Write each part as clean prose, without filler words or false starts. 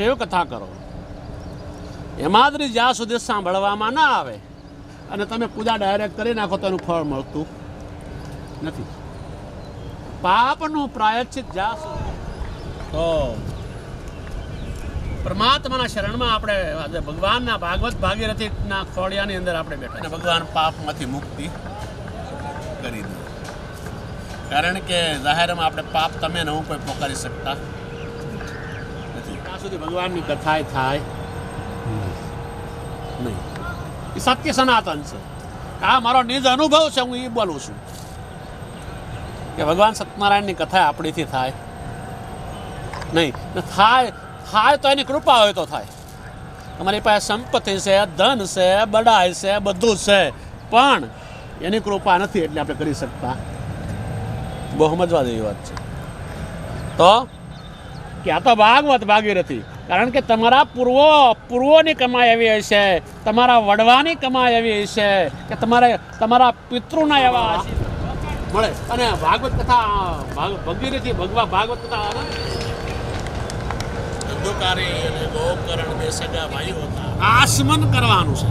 શિવ કથા કરો. હેમાદ્રી જ્યાં સુધી સાંભળવામાં ના આવે અને તમે પૂજા ડાયરેક્ટ કરી નાખો તો એનું ફળ મળતું નથી. પાપનું પ્રાયશ્ચિત જ્યાં સુધી તો પરમાત્માના શરણમાં આપણે આજે ભગવાનના ભાગવત ભાગીરથીના ખોડિયાની અંદર આપણે બેઠા અને ભગવાન પાપમાંથી મુક્તિ કરી દે. કારણ કે જાહેરમાં આપણે પાપ તમે ને હું કોઈ પોકારી શકતા નથી. ત્યાં સુધી ભગવાનની કથા થાય નહીં. એ સત્ય સનાતન છે. આ મારો નિજ અનુભવ છે, હું એ બોલું છું કે ભગવાન સત્યનારાયણની કથા આપણીથી થાય નહીં. થાય તો એની કૃપા હોય તો થાય. તમારી પાસે સંપત્તિ છે, ધન છે, બડાઈ છે, બધું છે, પણ એની કૃપા નથી એટલે આપણે કરી શકતા. બહુ સમજવા જેવી વાત છે. તો કે આ તો ભાગવત ભાગીરથી. કારણ કે તમારા પૂર્વોની કમાઈ એવી હશે, તમારા વડવાની કમાઈ એવી હશે કે તમારા પિતૃના એવા મળે. અને ભાગવત કથા ભગીરથી ભાગવત કથા ધંધુકારી અને ગોકરણ બે સગા ભાઈઓ હતા. આસમન કરવાનું છે.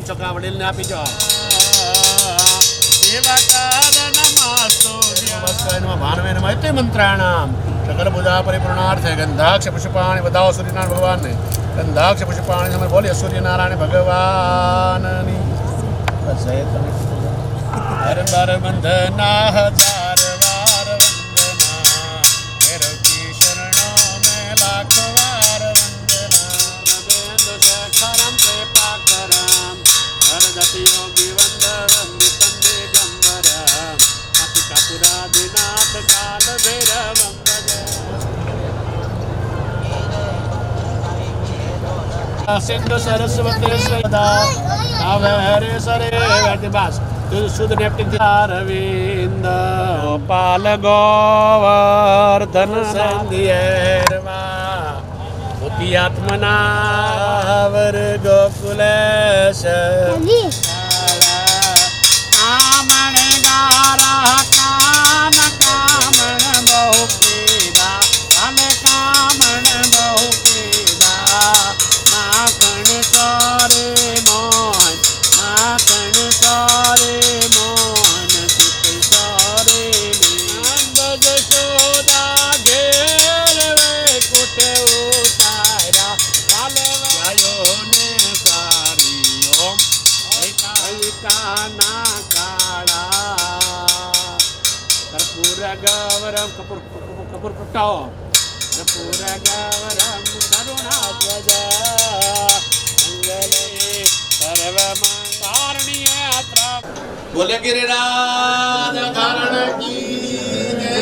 ચકા વડીલને આપી જાઓ. મંત્રાણામ સકલ પૂજા પરિપૂર્ણાર્થે ગંધાક્ષ પુષ્પાણી બધાઓ સૂર્યનારાયણ ભગવાનને ગંધાક્ષ પુષ્પાણી તમે બોલીએ સૂર્યનારાયણ ભગવાનની હર બર બંધના હજાર વાર વંદના ભૈરવજી શરણો મે લાખ વાર વંદના રમેન્દ્ર શેખરમ કૃપાકરમ હરદતિ યોગી વંદરમ વિકંદે ગંબરમ કાપુરાદિનાથ કાલ ભૈરવમ ભજે સિંધુ સરસ્વતી સદા હવે હરે સરે વ્યાધિબાસ સુદ નેપટિક અરવિંદ ગોપાલ ગોવર્ધન સંધ્યેરવા ભૂતિયાત્મનાવર ગોકુલેશ કામણ ગારા કામ કામણ બહુ પીડા કામે કામણ બહુ પીડા માખણ સોરે મોહન માખણ સોરે મોહન સુખ સોરે નંદ જશોદા ઘેર વે કુટ ઉતાર્યા કાલે વાયો ને સારી ઓમ કાના કાળા કર્પૂર ગૌરમ કપૂર પ્રગટાવો કર્પૂર ગૌરમ કરુણા ધ્વજ મંગલે સર્વમંગળારણ્ય યાત્રા બોલે ગિરિરાજ ધારણ કી જય.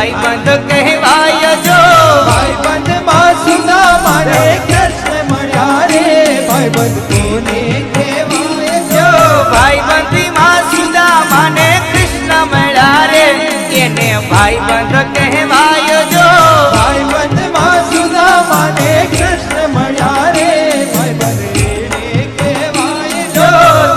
ભાઈબંધ કહેવાય જો ભાઈબંધ માં સુદામા ને કૃષ્ણ મળ્યા રે ભાઈબંધ કોને કહેવાય જો ભાઈબંધીમાં સુદામા ને કૃષ્ણ મળ્યા રે એને ભાઈબંધ કહેવાય જો ભાઈબંધ માં સુદામા ને કૃષ્ણ મળ્યા રે ભાઈબંધ એને કહેવાય જો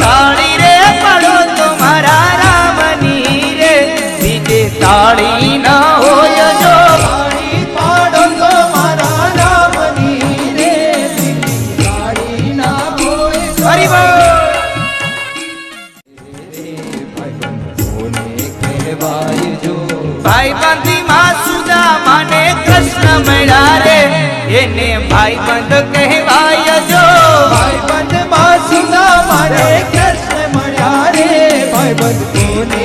તાળી રે પડો તો મારા રામની રે બીજે તાળી ન હોય જો તાળી પાડો તો મારા રામની રે બીજી તાળી ના હોય તો હરી બોલ કોને કહેવાય જો ભાઈબંધીમાં સુદામા ને કૃષ્ણ મળ્યા રે એને ભાઈબંધ કહેવાય જો ભાઈબંધ માં સુદામા ને કૃષ્ણ મળ્યા રે ભાઈબંધ કોને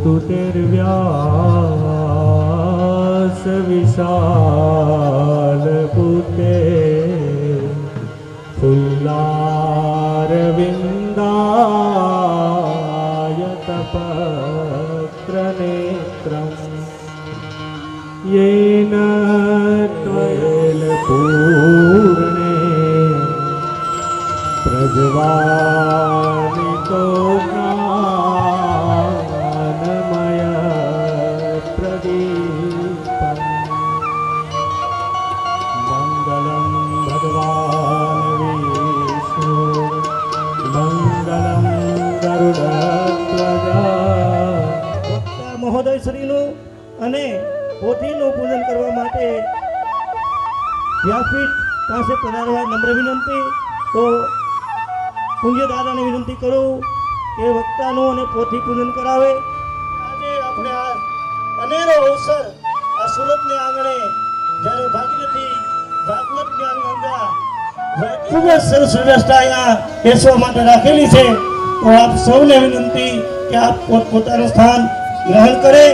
स्तुतिर्व्यास विशाल पुते फुल्लारविन्दायतपत्रनेत्रम् येन त्वयेलपूर्णे प्रज्वालितो ज्ञानमय प्रदीपम् मङ्गलं भगवान् विष्णु मङ्गलं गरुडध्वजा મહોદય શ્રીનું અને પોથીનું પૂજન કરવા માટે વ્યાસપીઠ પાસે પધારવા નમ્ર વિનંતી. તો પૂજ્ય દાદાને વિનંતી કરું કે વક્તાનું અને પોથી પૂજન કરાવે. આજે આપણે આ અનેરો અવસર આ સુરતને આંગણે જ્યારે ભાગીરથી ભાગવત જ્ઞાન ગંગા ખૂબ જ સરસ વ્યવસ્થા અહીંયા બેસવા માટે રાખેલી છે. તો આપ સૌને વિનંતી કે આપ પોતપોતાનું સ્થાન ગ્રહણ કરે.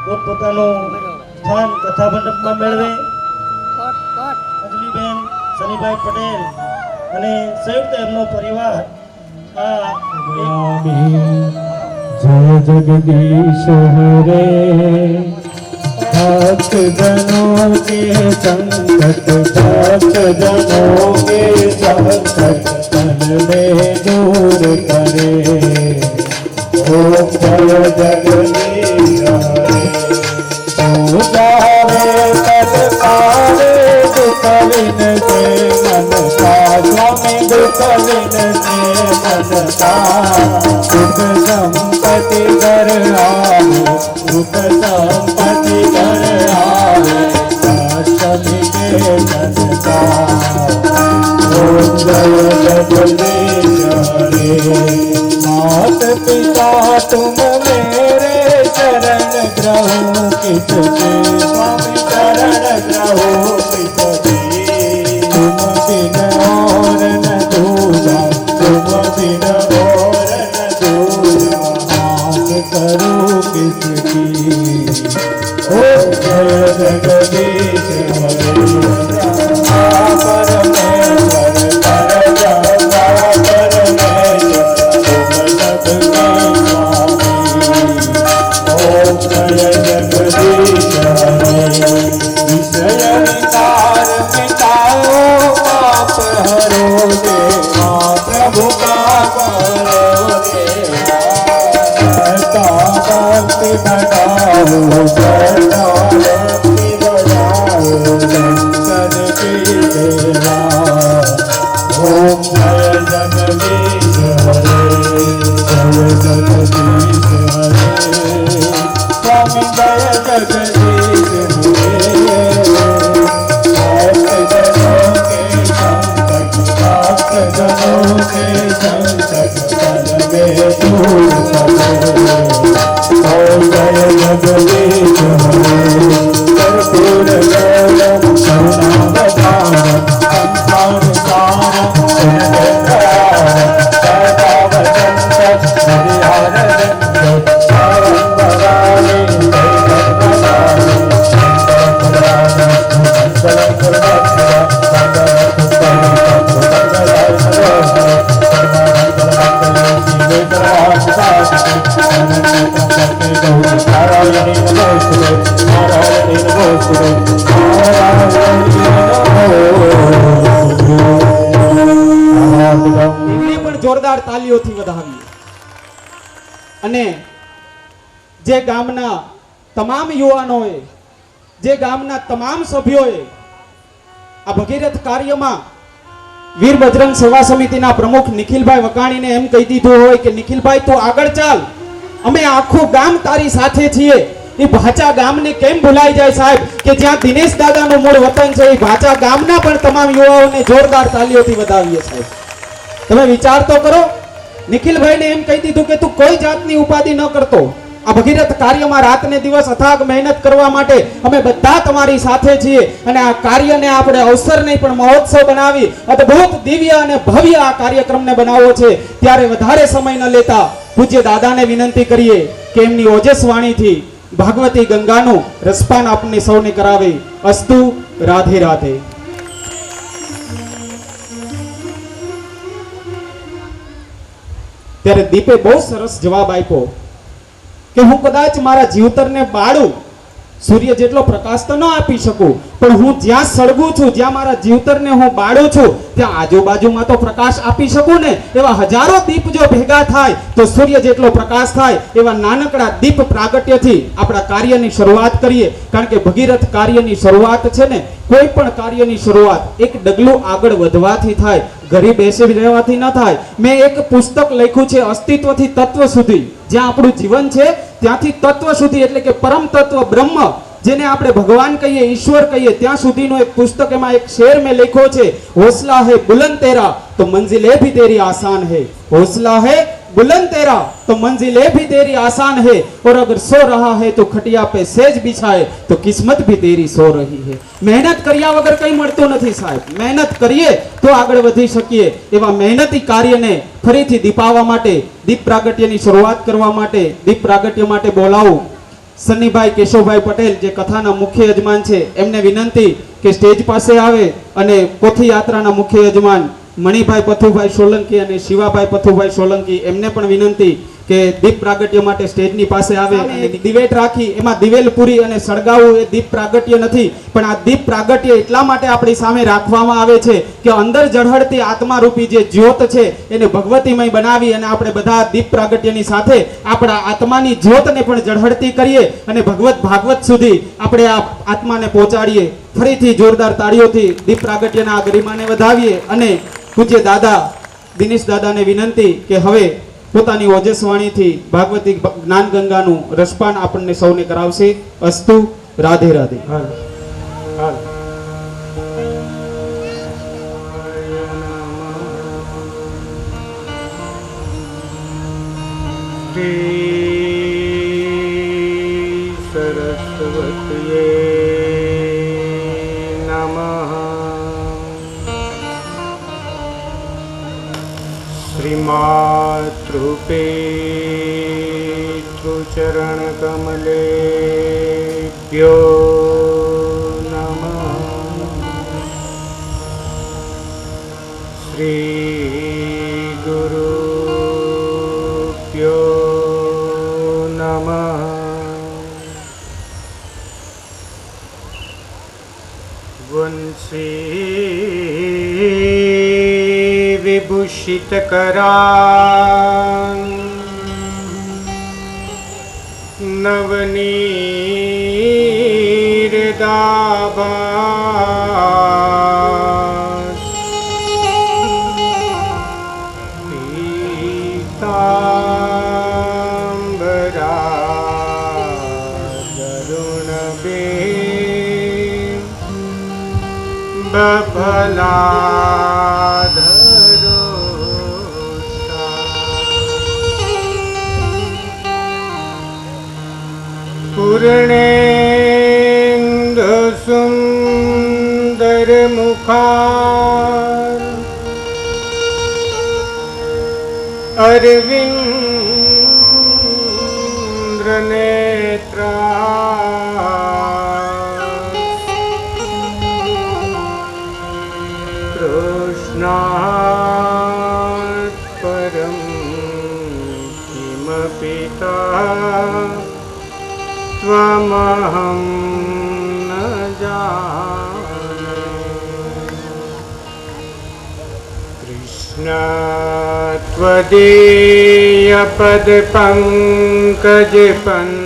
પોતપોતાનું સ્થાન કથા મંડપમાં મેળવે. અંજલિબેન સનીભાઈ પટેલ અને સંયુક્ત એમનો પરિવાર આ जय जगदीश हरे भक्त जनों के संकट भक्त जनों के संकट तन में दूर करे ओम जय जगदीश हरे पूजावे तन पावे दुख विन से मन का स्वामी दुख विन से मन का सुख संपत्ति घर आवे सुख संपत्ति घर आवे अष्टमी के संता ओम जय जगदीश हरे मात पिता तुम मेरे चरण ग्रहो किसके स्वामी चरण ग्रहो किसके तुम बिन और न दूजा तुम बिन और न दूजा आस करो किसकी ओ जय जगदीश हरे परमेश्वर पर जगा परमेश्वर तुम सबके स्वामी जय जगदीश हरे विषय विकार मिटाओ पाप हरो देवा प्रभु का करो देवा भक्ति बढ़ाओ भक्ति बढ़ाओ शंकर की सेवा ओम जय जगदीश हरे जय जगदीश हरे स्वामी जय जगदीश हरे जनों के संकट तन में दूर करे ओम जय जगदीश हरे कर्पूर गौरम करुणावतारम संसार सारम जगद्धारम सदा वसंत हरिहरं सारं वराले जगद्धारम જોરદાર તાલીઓથી વધાવીએ. અને જે ગામના તમામ યુવાનોએ, જે ગામના તમામ સભ્યોએ આ ભગીરથ કાર્યમાં વીર બજરંગ સેવા સમિતિના પ્રમુખ નિખિલભાઈ વકાણીને એમ કહી દીધું હોય કે નિખિલભાઈ તું આગળ ચાલ, અમે આખું ગામ તારી સાથે છીએ. એ ભાચા ગામને કેમ ભૂલાઈ જાય સાહેબ કે જ્યાં દિનેશ દાદાનું મૂળ વતન છે. એ ભાચા ગામના પણ તમામ યુવાઓને જોરદાર તાલીઓથી વધાવીએ સાહેબ. તમે વિચાર તો કરો, નિખિલભાઈને એમ કહી દીધું કે તું કોઈ જાતની ઉપાધિ ન કરતો, આ ભગીરથ કાર્યમાં રાત ને દિવસ અથાગ મહેનત કરવા માટે અમે બધા તમારી સાથે છીએ અને આ કાર્યને આપણે અવસર નહીં પણ મહોત્સવ બનાવી અદ્ભુત દિવ્ય અને ભવ્ય આ કાર્યક્રમને બનાવવો છે. ત્યારે વધારે સમય ન લેતા પૂજ્ય દાદાને વિનંતી કરીએ કે એમની ઓજસ વાણીથી ભાગવતી ગંગાનું રસપાન આપણને સૌને કરાવે. અસ્તુ. રાધે રાધે. ત્યારે દીપે બહુ સરસ જવાબ આપ્યો કે હું કદાચ મારા જીવતરને બાળું, સૂર્ય જેટલો પ્રકાશ તો ન આપી શકું, પણ હું જ્યાં સળગું છું, જ્યાં મારા જીવતરને હું બાળું છું, ત્યાં આજુબાજુમાં તો પ્રકાશ આપી શકું ને. એવા હજારો દીપ જો ભેગા થાય તો સૂર્ય જેટલો પ્રકાશ થાય. એવા નાનકડા દીપ પ્રાગટ્યથી આપણા કાર્યની શરૂઆત કરીએ. કારણ કે ભગીરથ કાર્યની શરૂઆત છે ને, કોઈ પણ કાર્યની શરૂઆત એક ડગલું આગળ વધવાથી થાય, ઘરે બેસી રહેવાથી ન થાય. મેં એક પુસ્તક લખ્યું છે અસ્તિત્વથી તત્વ સુધી. જ્યાં આપણું જીવન છે ત્યાંથી તત્વ સુધી, એટલે કે પરમ તત્વ બ્રહ્મ, જેને આપણે ભગવાન કહીએ, ઈશ્વર કહીએ, ત્યાં સુધીનું એક પુસ્તક. એમાં એક શેર મેં લખ્યો છે, હોસલા હે બુલંદ તેરા તો મંજિલે ભી તેરી આસાન હે. હોસલા હે बुलंद तेरा तो मंजिलें भी तेरी आसान है और अगर सो रहा है तो खटिया पे सेज बिछाए तो किस्मत भी तेरी सो रही है. મહેનત કર્યા વગર કંઈ મળતું નથી સાહેબ. મહેનત કરીએ તો આગળ વધી શકીએ. એવા મહેનતી કાર્યને ફરીથી દીપાવવા માટે, દીપ પ્રાગટ્યની શરૂઆત કરવા માટે, દીપ પ્રાગટ્ય માટે બોલાવું સન્નીભાઈ કેશવભાઈ પટેલ, જે કથાના મુખ્ય યજમાન છે. એમને વિનંતી કે સ્ટેજ પાસે આવે અને પોથી યાત્રાના મુખ્ય યજમાન મણિભાઈ પથુભાઈ સોલંકી અને શિવાભાઈ પથુભાઈ સોલંકી, એમને પણ વિનંતી કે દીપ પ્રાગટ્ય માટે સ્ટેજની પાસે આવે અને દિવેટ રાખી એમાં દિવેલ પૂરી અને સળગાવવું એ દીપ પ્રાગટ્ય નથી. પણ આ દીપ પ્રાગટ્ય એટલા માટે આપણી સામે રાખવામાં આવે છે કે અંદર ઝળહળતી આત્મારૂપી જે જ્યોત છે એને ભગવતીમય બનાવી અને આપણે બધા દીપ પ્રાગટ્યની સાથે આપણા આત્માની જ્યોતને પણ ઝળહળતી કરીએ અને ભગવત ભાગવત સુધી આપણે આ આત્માને પહોંચાડીએ. ફરીથી જોરદાર તાળીઓથી દીપ પ્રાગટ્યના આ ગરિમાને વધાવીએ અને પૂજ્ય દાદા દિનેશ દાદાને વિનંતી કે હવે પોતાની ઓજસ વાણીથી ભાગવતી જ્ઞાન ગંગાનું રસપાન આપણને સૌને કરાવશે. અસ્તુ. રાધે રાધે. સરસ્વતીએ નમઃ. श्रीमातृपे चरणकमलेभ्यो नमः. श्रीगुरुभ्यो नमः. वंशी विभूषितकरान् नवनीरदाभास् पीताम्बरा दरुणबे बफलाधरो पूर्णेन्दु सुंदर मुखार अरविंद्र नेत्रा कृष्णात् परं किमपिता त्वमहं न जाने. कृष्ण त्वदीय पद पंकज पंजरान्ते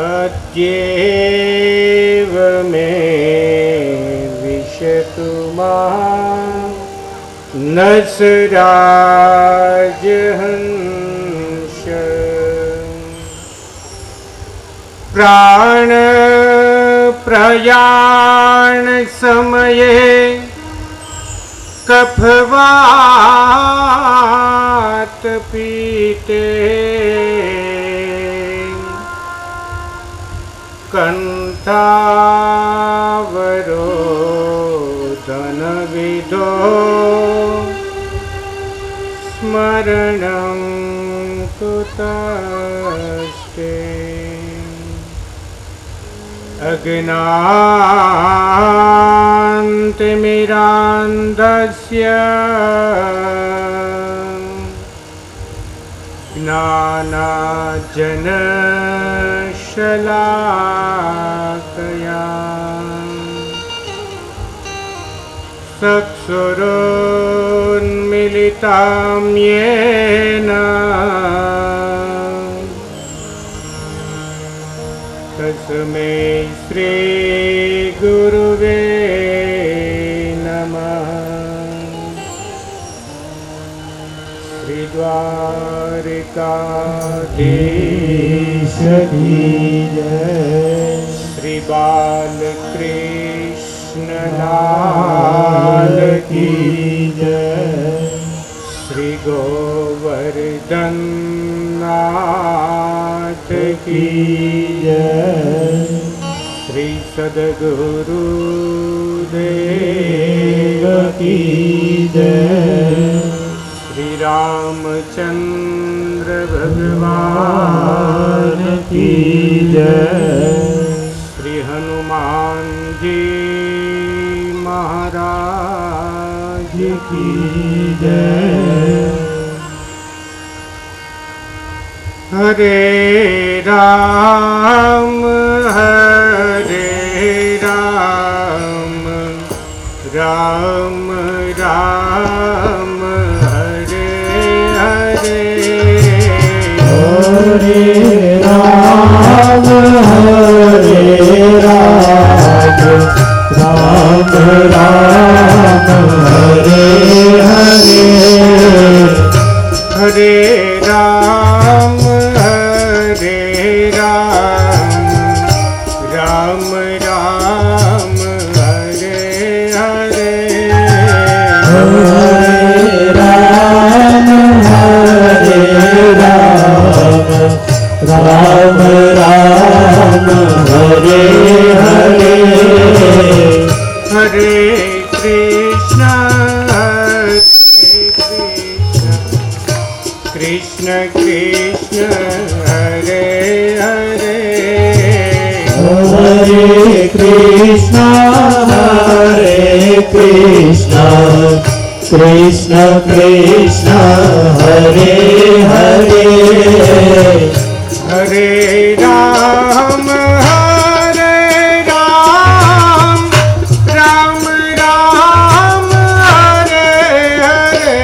अद्येव मे विशतु नसराजहंस प्राण प्रयाण समये कफवात पीते कंठावरोधन विदो स्मरणं कुतस्ते अज्ञानतिमिरान्धस्य ज्ञानाञ्जनशलाकया चक्षुरुन्मीलितं येन तस्मै श्रीगुरुवे नमः। श्रीद्वारिकाधीश की जय, श्री बालकृष्ण लाल की जय, श्री गोवर्धन नाथ की जय, श्री सद्गुरुदेव की जय, श्री रामचंद्र भगवान की जय, श्री हनुमान जी महाराज की जय। हरे राम राम राम हरे हरे, हरे राम राम राम हरे हरे, हरे राम राम राम हरे हरे, हरे राम राम राम हरे हरे, हरे कृष्ण कृष्ण कृष्ण हरे हरे, हरे कृष्ण कृष्ण कृष्ण हरे हरे, हरे राम राम राम हरे हरे,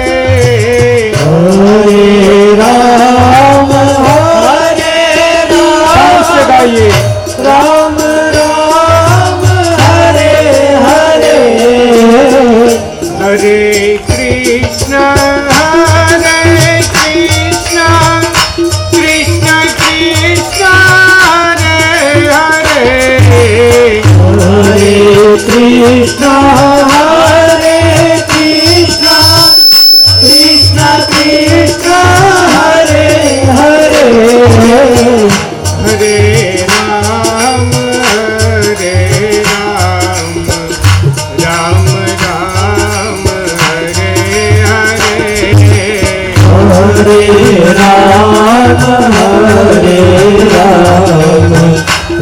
हरे राम गाइए, राम राम हरे हरे, हरे कृष्ण कृष्ण कृष्ण हरे हरे, हरे कृष्ण कृष्ण कृष्ण हरे हरे, हरे राम राम राम हरे हरे, हरे राम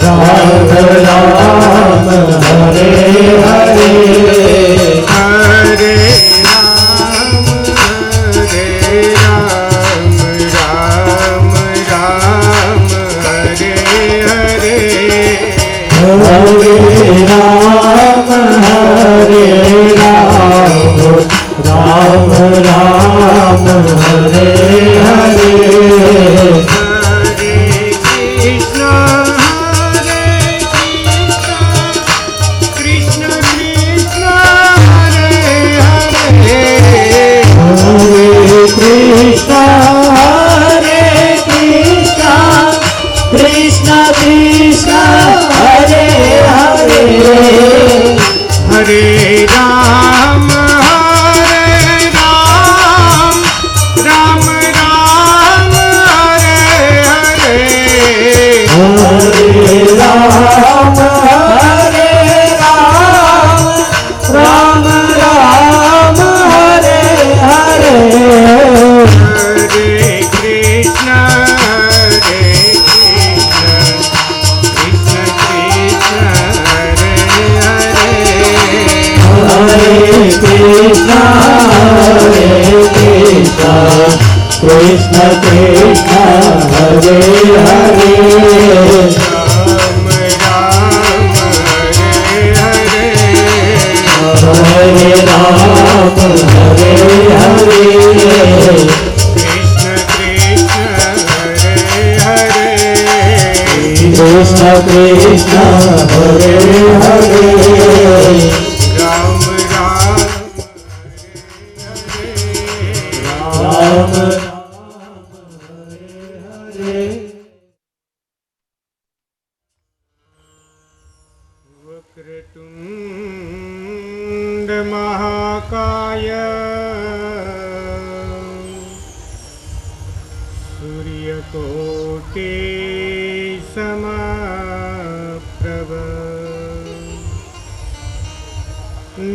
राम राम हरे हरे, हरे राम राम राम हरे हरे, हरे राम हरे राम राम राम हरे हरे हरे कृष्णा कृष्ण कृष्ण हरे हरे हरे कृष्णा कृष्ण कृष्ण हरे हरे हरे राम राम राम हरे हरे हरे राम राम राम हरे हरे हरे कृष्ण कृष्ण कृष्ण हरे हरे हरे कृष्ण कृष्ण कृष्ण हरे हरे राम राम हरे हरे हरे राम हरे हरे कृष्ण कृष्ण हरे हरे कृष्ण कृष्ण हरे हरे राम राम राम हरे वक्रतुंड महाकाय सूर्यकोटि समप्रभ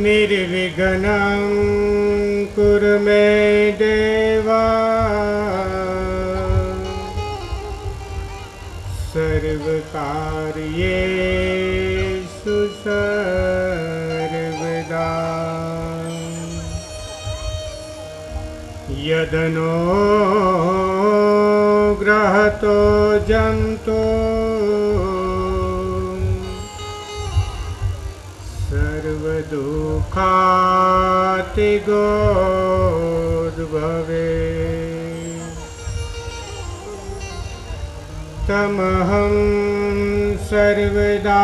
निर्विघ्नं कुरु मे देवा सर्वकार्येषु सर्वदा यदनुग्रहतो जन्तो सर्वदुःखातिगोद्भवे तमहं सर्वदा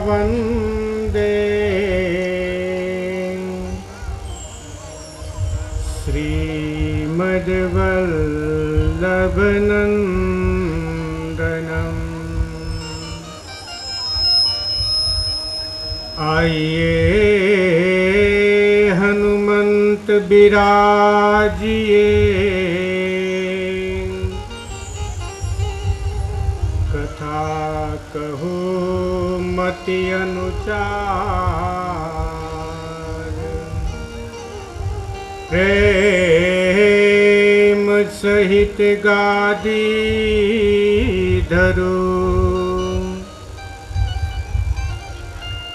वन्दे श्रीमद्वल्लभनन्दनम् आइए हनुमंत बिराजिए कथा कहो मति अनुचार प्रेम सहित गादी धरो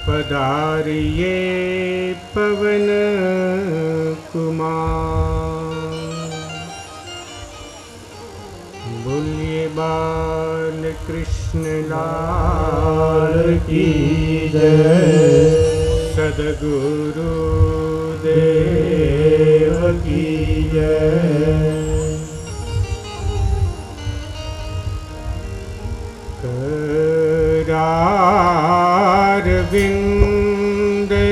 पधारिए पवन कुमार बोलिए बाल कृष्ण लाल की जय सद्गुरु देव की जय करारविंदे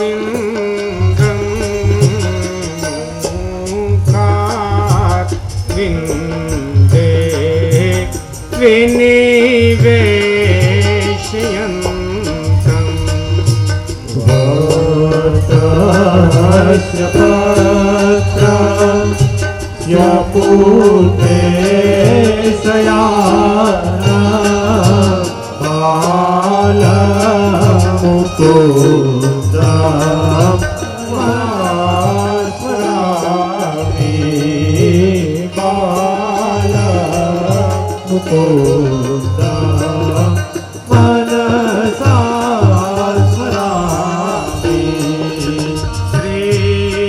नपदारविंदं मुखारविंदे विनिवेशयन्तं भक्तस्य पत्रम् पूते सयाना बालमुकुन्दा स्मरामि बालमुकुन्दा मनसा स्मरामि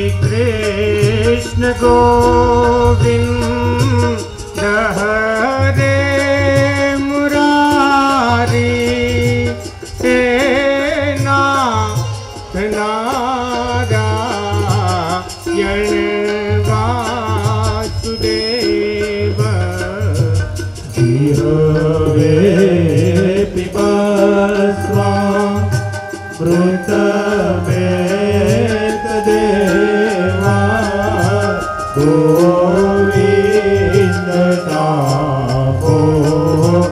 श्रीकृष्ण गोविन्द हरे વે